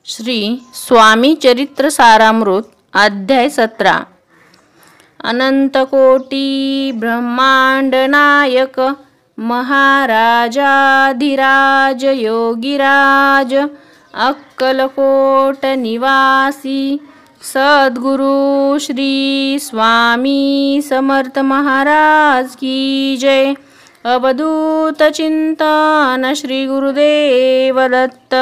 श्री स्वामी चरित्र सारामृत अध्याय 17। अनंतकोटी ब्रह्मांड नायक महाराजाधिराज योगीराज अक्कलकोट निवासी सद्गुरु श्री स्वामी समर्थ महाराज की जय। अवधूत चिंतन श्री गुरुदेव दत्त।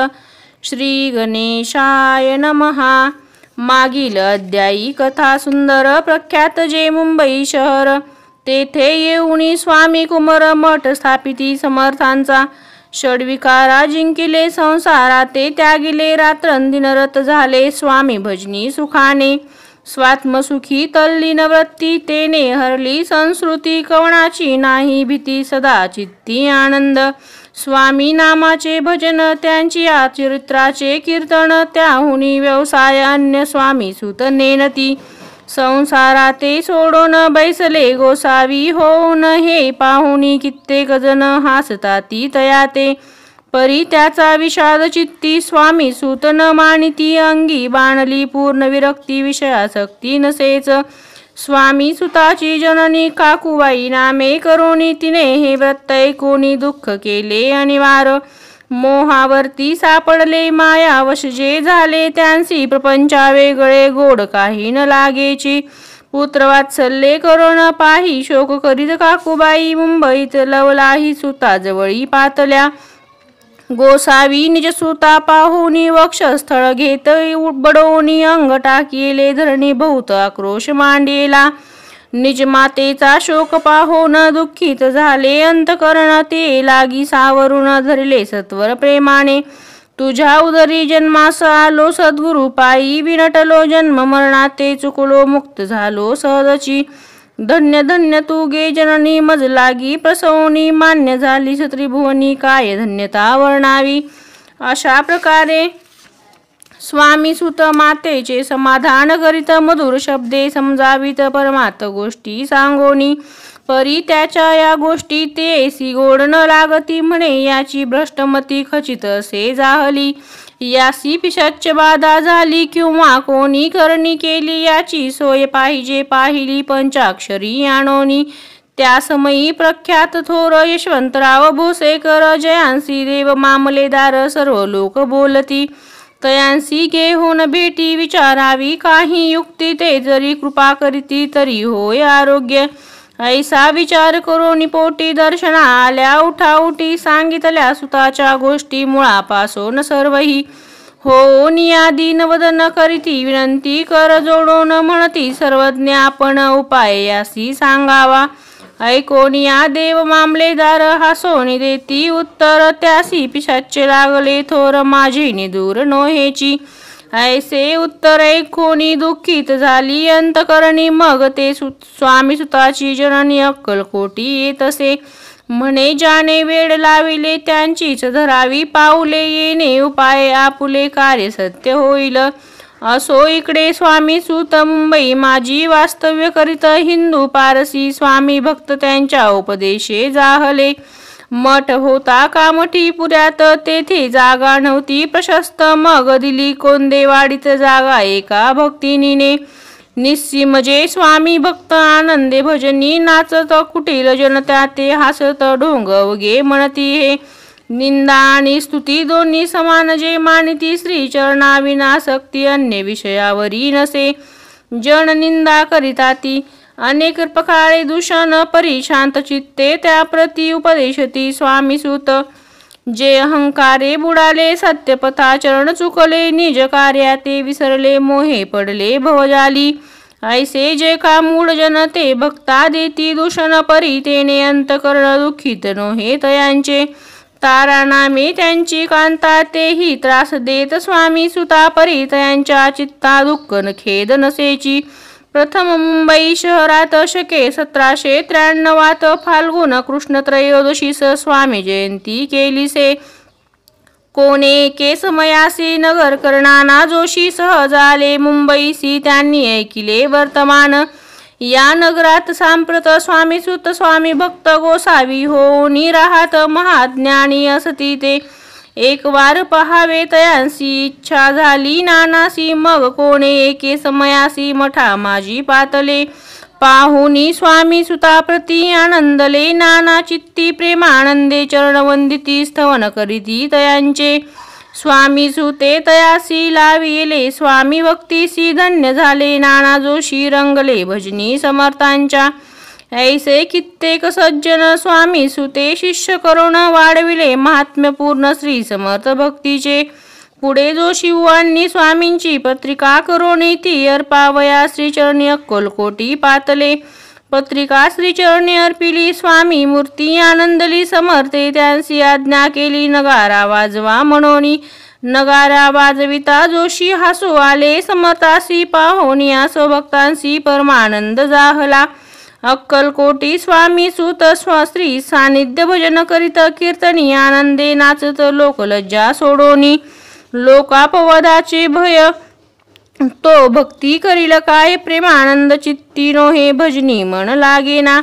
श्री गणेशाय नमः। मागील अध्यायी कथा सुंदर प्रख्यात जे मुंबई शहर तेथे येऊनी स्वामी कुमार मठ स्थापिती समर्थांचा षड्विकारा जिंकिले संसारा ते त्यागिले रात्रंदिनरत झाले स्वामी भजनी सुखाने स्वात्मसुखी तल्लीन वृत्ती तेने हरली संस्कृती कवणाची नाही भीती सदा चित्ती आनंद स्वामी नामाचे भजन त्यांची चरित्राचे कीर्तन त्याहुनी व्यवसाय अन्य स्वामी सुत नेनती संसारा ते सोडून बैसले गोसावी होऊन हे पाहुनी कित्येक जण हासताती तयाते परी त्याचा विषाद चित्ती स्वामी सूत न मानिती अंगी बाणली पूर्ण विरक्ती विषयासक्ती नसेच स्वामी सुताची जननी काकूबाई नामे करोनी तिने हे व्रत ऐकूनी दुःख केले अनिवार मोहावरती सापडले मायावश जे झाले त्यांसी प्रपंचा वेगळे गोड काही न लागेची पुत्र वात्सल्ये करून पाही शोक करीत काकूबाई मुंबईत लवलाही सुताजवळी पातल्या गोसावी निज सुता पाहुनी वक्षस्थळ घेत बडवूनी अंग टाकीले धरणी बहुत आक्रोश मांडलेला निज मातेचा शोक पाहून दुःखित झाले अंतकरण ते लागी सावरून धरले सत्वर प्रेमाने तुझ्या उदरी जन्मास आलो सद्गुरु पायी विनटलो जन्म मरणाते चुकलो मुक्त झालो सहजची धन्य धन्य तू गे जननी मज लागी प्रसवनी मान्य झाली त्रिभुवनी काय धन्यता वर्णावी। अशा प्रकारे स्वामी सुत मातेचे समाधान करीत मधुर शब्दे समजावीत परमार्थ गोष्टी सांगोनी परी त्याच्या या गोष्टी तेसी गोड न लागती म्हणे याची भ्रष्टमती खचित असे जाहली यासी पिशाच्य बाधा झाली किंवा कोणी करणी केली याची सोय पाहिजे पाहिली पंचाक्षरी आणोनी त्या समयी प्रख्यात थोर यशवंतराव भोसेकर जयांसी देव मामलेदार सर्व लोक बोलती तयांसी घेऊन भेटी विचारावी काही युक्ती ते जरी कृपा करीती तरी होय आरोग्य ऐसा विचार करून पोटी दर्शना आल्या उठाउठी सांगितल्या सुताच्या गोष्टी मुळापासून सर्वही हो नियादीन वदन करीती विनंती कर जोडून म्हणती सर्वज्ञ आपण उपाय यासी सांगावा ऐकोनिया देव मामलेदार हासोनी देती उत्तर त्यासी पिशाच्य लागले थोर माझी निदूर नोहेची ऐसे उत्तर ऐकोनी दुःखित झाली अंतकरणी मग ते स्वामी सुताची जननी अक्कलकोटी येतसे म्हणे ज्याने वेळ लाविले त्यांचीच धरावी पाऊले येणे उपाय आपुले कार्य सत्य होईल असो इकडे स्वामी सुत मुंबई माझी वास्तव्य करीत हिंदू पारसी स्वामी भक्त त्यांच्या उपदेशे जाहले मठ होता कामठी पुऱ्यात तेथे जागा नव्हती प्रशस्त मग दिली कोंदेवाडीत जागा एका भक्तिनीने निस्सीमजे स्वामी भक्त आनंदे भजनी नाचत कुटील जनता ते हसत ढोंग वगे म्हणती हे निंदा आणि स्तुती दोन्ही समान जे मानिती श्री चरणा विनासक्ती अन्य विषयावरी नसे जन निंदा करिताती अनेक प्रकारे दूषण परी शांत चित्ते त्याप्रती उपदेशती स्वामी सुत जे अहंकारे बुडाले सत्यपथा चरण चुकले निज कार्या ते विसरले मोहे पडले भवजाली ऐसे जे का मूळ जनते भक्ता देती दूषण परी तेने अंतकरण दुःखित नोहे तयांचे तारा नामे त्यांची कांता तेही त्रास देत स्वामी सुता परी तयांच्या चित्ता दुःख न खेद नसेची प्रथम मुंबई शहरात शके 1793 फाल्गुन कृष्ण त्रयोदशीस स्वामी जयंती केलीसे कोणे के समयासी नगर करणाना जोशी सहज आले मुंबईसी त्यांनी ऐकिले वर्तमान या नगरात सांप्रत स्वामी सुत स्वामी भक्त गोसावी होऊनी राहत महाज्ञानी असती ते एक वार पहावे तयांसी इच्छा झाली नानासी मग कोणे एके समयासी मठा माझी पातले पाहुनी स्वामी सुता प्रती आनंदले नाना चित्ती प्रेमानंदे चरण वंदिती स्तवन करीती तयांचे स्वामी सुते तयासी लाविले स्वामी भक्तीसी धन्य झाले नाना जोशी रंगले भजनी समर्थांच्या ऐसे कित्येक सज्जन स्वामी सुते शिष्य करून वाढविले महात्म्यपूर्ण श्री समर्थ भक्तीचे पुढे जोशी बुवांनी स्वामींची पत्रिका करून ती अर्पावया श्रीचरणी अक्कलकोटी पातले पत्रिका श्रीचरणी अर्पिली स्वामी मूर्ती आनंदली समर्थे त्यांची आज्ञा केली नगारा वाजवा म्हणून नगारा वाजविता जोशी हसू आले समर्थासी पाहोनिया स्वभक्तांशी परमानंद जाहला अक्कलकोटी स्वामी सुत श्री सानिध्य भजन करीत कीर्तनी आनंदे नाचत लोकलज्जा सोडोनी लोकापवादाचे भय तो भक्ती करील काय प्रेमानंद चित्ती नो हे भजनी मन लागेना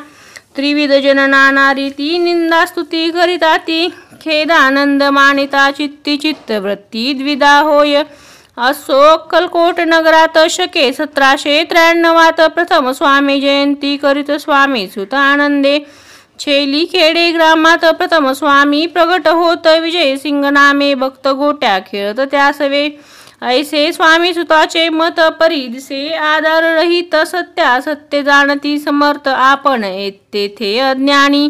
त्रिविध जन नाना रीती निंदा स्तुती करिता ती खेदानंद मानिता चित्ती चित्तवृत्ती द्विधा होय असो अक्कलकोट नगरात शके 1793 प्रथम स्वामी जयंती करीत स्वामी सुत आनंदे छेली खेडे ग्रामात प्रथम स्वामी प्रगट होत विजय सिंग नामे भक्त गोट्या खेळत त्यासवे ऐसे स्वामी सुताचे मत परिदिसे आधार रहित सत्य जाणती समर्थ आपण तेथे अज्ञानी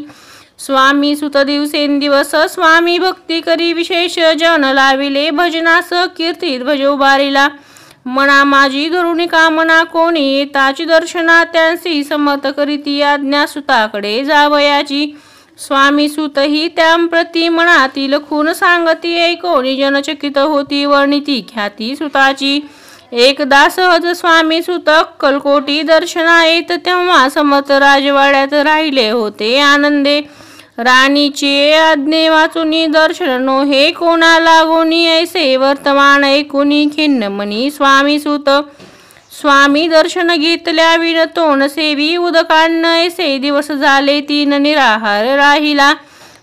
स्वामी सुत दिवसेंदिवस स्वामी भक्ती करी विशेष जन लाविले भजनास कीर्तीत भजो बारीला मना माझी धरुणी कामना कोणी येताची दर्शना त्यांसी समर्थ करीती आज्ञा सुताकडे जावयाची स्वामी सुतही त्यांप्रती मनातील खून सांगती ऐकोनी जनचकित होती वर्णिती ख्याती सुताची एकदा सहज स्वामी सुत अक्कलकोटी दर्शना येत तेव्हा समर्थ राजवाड्यात राहिले होते आनंदे राणीचे आज्ञे वाचुनी दर्शन नो हे कोणा लागोनी ऐसे वर्तमान ऐकुनी खिन्न मनी स्वामी सुत स्वामी दर्शन घेतल्या विनतोन सेवी उदकान्न ऐसे दिवस झाले 3 निराहार राहिला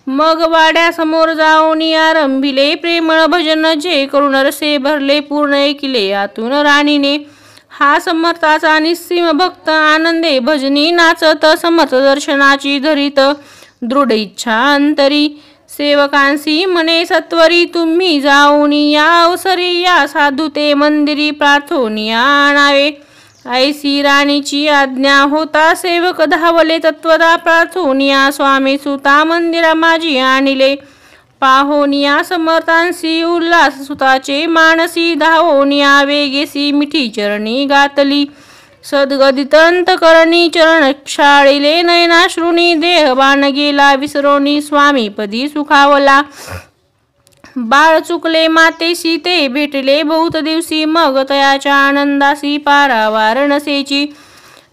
मग वाड्यासमोर जाऊनी आरंभिले प्रेमळ भजन जे करून रसे भरले पूर्ण ऐकिले आतून राणीने हा समर्थाचा निस्सीम भक्त आनंदे भजनी नाचत समर्थ दर्शनाची धरीत दृढ इच्छा अंतरी सेवकांसी मने सत्वरी तुम्ही जाऊनी या अवसरी या साधू ते मंदिरी प्रार्थोनिया आणावे ऐसी राणीची आज्ञा होता सेवक धावले तत्वदा प्रार्थोनिया स्वामी सुता मंदिरा माझी आणिले पाहोनिया समर्थांसी उल्हास सुताचे मानसी धावोनिया वेगेसी मिठी चरणी गातली सद्गदित अंतकरणी चरण क्षाळिले नयनाश्रुनी देहबाण गेला विसरोनी स्वामी पदी सुखावला बाळ चुकले मातेशी ते भेटले बहुत दिवशी मग तयाच्या आनंदासी पारावार नसेची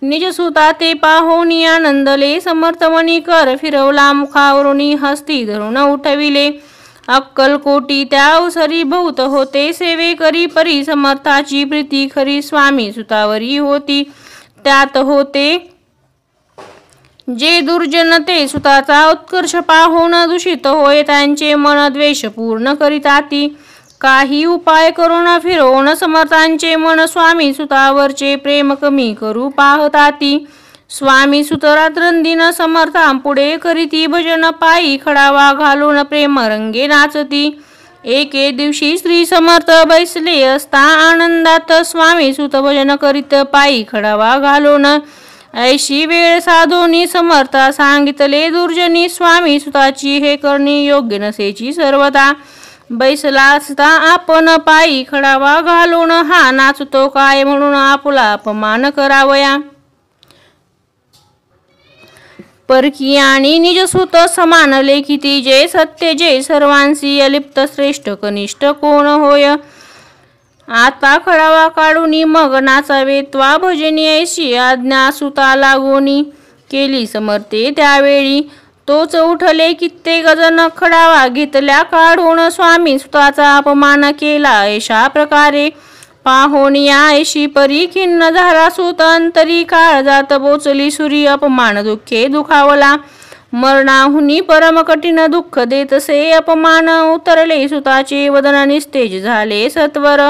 निज सुता ते पाहोनी आनंदले समर्थमणी कर फिरवला मुखावरुनी हस्ती धरून उठविले अक्कलकोटी त्या अवसरी बहुत होते सेवे करी परी समर्थाची प्रीती खरी स्वामी सुतावरी होती त्यात होते जे दुर्जन ते सुताचा उत्कर्ष पाहून दूषित होय त्यांचे मन द्वेष पूर्ण करीताती काही उपाय करून फिरवून समर्थांचे मन स्वामी सुतावरचे प्रेम कमी करू पाहताती स्वामी सुत रात्रंदिन समर्थांपुढे करीती भजन पायी खडावा घालून प्रेम रंगे नाचती एके दिवशी श्री समर्थ बैसले असता आनंदात स्वामी सुत भजन करीत पायी खडावा घालून ऐशी वेळ साधोनी समर्था सांगितले दुर्जनी स्वामी सुताची हे करणी योग्य नसेची सर्वता बैसला असता आपण पायी खडावा घालून हा नाचतो काय म्हणून आपला अपमान करावया परकी आणि निजसुत समान लेखिती जे सत्य जे सर्वांसी अलिप्त श्रेष्ठ कनिष्ठ कोण होय आता खडावा काढूनी मग नाचावे त्वा भजनी ऐशी आज्ञा सुता लागोनी केली समर्थे त्यावेळी तोच उठले कित्येक जण खडावा घेतल्या काढून स्वामी सुताचा अपमान केला अशा प्रकारे पाहोनिया ऐशी परी खिन्न झाला सुत अंतरी काळ जात बोचली सुरी अपमान दुःखे दुखावला मरणाहुनी परम कठीण दुःख देतसे अपमान उतरले सुताचे वदन निस्तेज झाले सत्वर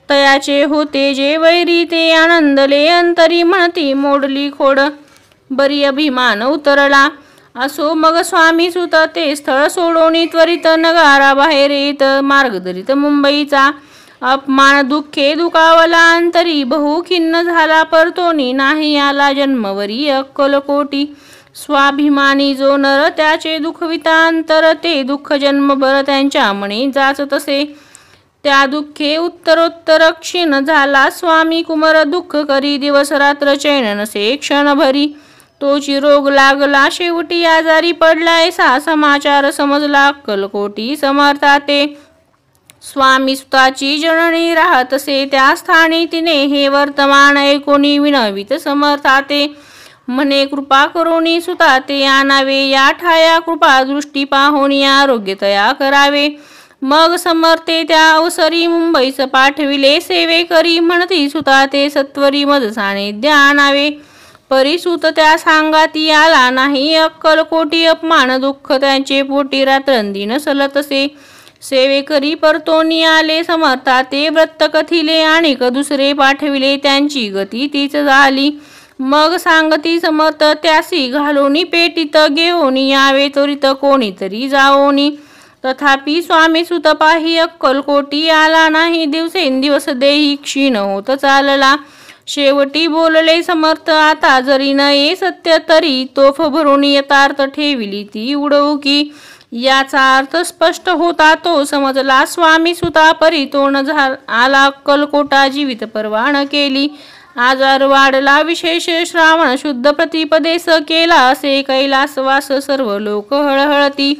तयाचे होते जे वैरी ते आनंदले अंतरी म्हणती मोडली खोड बरी अभिमान उतरला असो मग स्वामी सुत ते स्थळ सोडोनी त्वरित नगारा बाहेर येत मार्ग धरीत मुंबईचा अपमान दुःखे दुखावला अंतरी बहु खिन्न झाला परतोनी नाही आला जन्मवरी अक्कलकोटी स्वाभिमानी जो नर त्याचे दुखविता अंतर ते दुःख जन्मभर त्यांच्या मनी जाच तसे त्या दुःखे उत्तरोत्तर क्षीण झाला स्वामी कुमार दुःख करी दिवस रात्र चैन नसे क्षणभरी तोची रोग लागला शेवटी आजारी पडलाय सा समाचार समजला अक्कलकोटी समर्थाते स्वामी सुताची जननी राहतसे त्या स्थानी तिने हे वर्तमान ऐकोनी विनवित समर्थाते म्हणे कृपा करोनी सुताते आणावे या ठाया कृपा दृष्टी पाहोनी आरोग्य तया करावे मग समर्थे त्या अवसरी मुंबईस पाठविले सेवे करी म्हणती सुताते सत्वरी मज सानिध्य आणावे परिसुत त्या सांगाती आला नाही अक्कलकोटी अपमान दुःख त्यांचे पोटी रात्रंदिन सलतसे सेवे करी परतोनी आले समर्थाते व्रत कथिले आणि दुसरे पाठविले त्यांची गती तीच झाली मग सांगती समर्थ त्यासी घालोनी पेटीत घेऊनी यावे त्वरित कोणीतरी जाओनी तथापि स्वामी सुत पाही अक्कलकोटी आला नाही दिवसेंदिवस देही क्षीण होत चालला शेवटी बोलले समर्थ आता जरी न ये सत्य तरी तोफ भरून यथार्थ ठेविली ती उडवू की याचा अर्थ स्पष्ट होता तो समजला स्वामी सुता परी तोंड आला अक्कलकोटा जीवित परवान केली आजार वाढला विशेष श्रावण शुद्ध प्रतिपदेस केला असे कैलासवास सर्व लोक हळहळती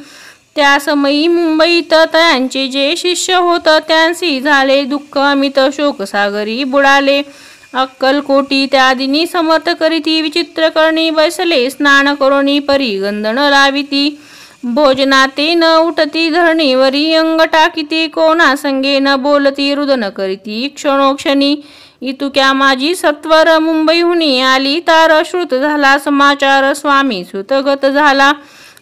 त्या समयी मुंबईत त्यांचे जे शिष्य होत त्यांसी झाले दुःख अमित शोकसागरी बुडाले अक्कलकोटी त्या दिनी समर्थ करीती विचित्र करणी बसले स्नान करोनी परी गंधन लाविती भोजनाते न उठती धरणीवरी अंग टाकीती कोणा संगे न बोलती रुदन करीती क्षणोक्षणी इतुक्या माझी सत्वर मुंबईहुनी आली तार श्रुत झाला समाचार स्वामी सुतगत झाला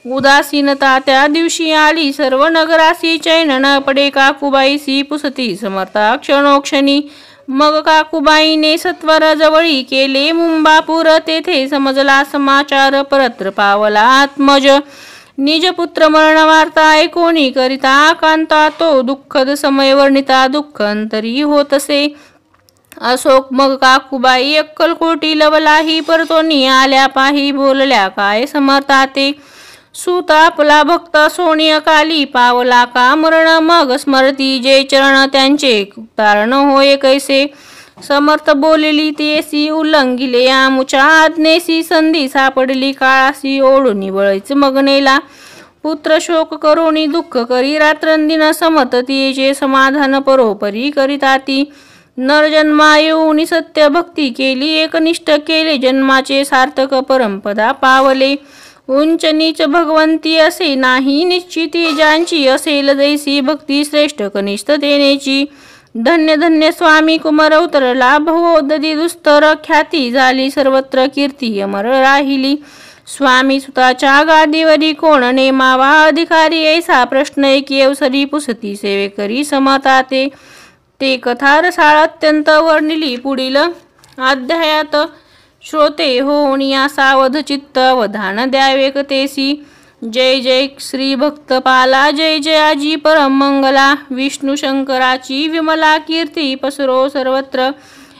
उदासीनता त्या दिवशी आली सर्व नगरासी चैन न पडे काकूबाईसी पुसती समर्था क्षणोक्षणी मग काकूबाईने सत्वर जवळी केले मुंबापूर तेथे समजला समाचार परत्र पावला आत्मज निज पुत्र मरण वार्ता ऐकोनी करिता कांता तो दुःखद समय वर्णिता दुःख अंतरी होतसे अशोक मग काकूबाई अक्कलकोटी लवलाही परतोनी आल्या पाही बोलल्या काय समर्थाते सुता आपला भक्त सोनी अकाली पावला का मरण मग स्मरती जे चरण त्यांचे तारण होय कैसे समर्थ बोलली तेसी उल्लंघिले आमुच्या आज्ञेसी संधी सापडली काळासी ओढून वळीच मगनेला पुत्र शोक करोनी दुःख करी रात्रंदिन समर्थ तिचे समाधान परोपरी करीताती नर जन्मा येऊन सत्य भक्ती केली एकनिष्ठ केले जन्माचे सार्थक परमपदा पावले उंच नीच भगवंती असे नाही निश्चिती ज्यांची असेल जैसी भक्ती श्रेष्ठ कनिष्ठ देण्याची धन्य धन्य स्वामी कुमार उतरला भवोदधी दुस्तर ख्याती झाली सर्वत्र कीर्ती अमर राहिली स्वामी सुताच्या गादीवरी कोण नेमावा अधिकारी ऐसा प्रश्न एक येवसरी पुसती सेवेकरी समताते ते कथा रसाळ अत्यंत वर्णिली पुढील अध्यायात श्रोते होऊन या सावध चित्त अवधान द्यावे कथेसी जय जय श्री भक्तपाला जय जय आजी परम मंगला विष्णू शंकराची विमला कीर्ती पसरो सर्वत्र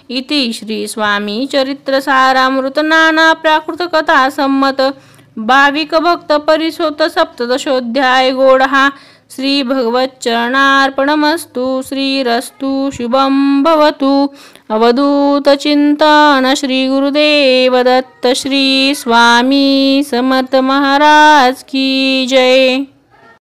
इति श्री स्वामी चरित्र सारामृत नाना प्राकृत कथा संमत भाविक भक्त परिसोत सप्तदशोध्याय गोडहा श्री भगवत चरणार्पणमस्तु श्रीरस्तु शुभं भवतु अवधूत चिंतन श्री गुरुदेव दत्त श्री स्वामी समर्थ महाराज की जय।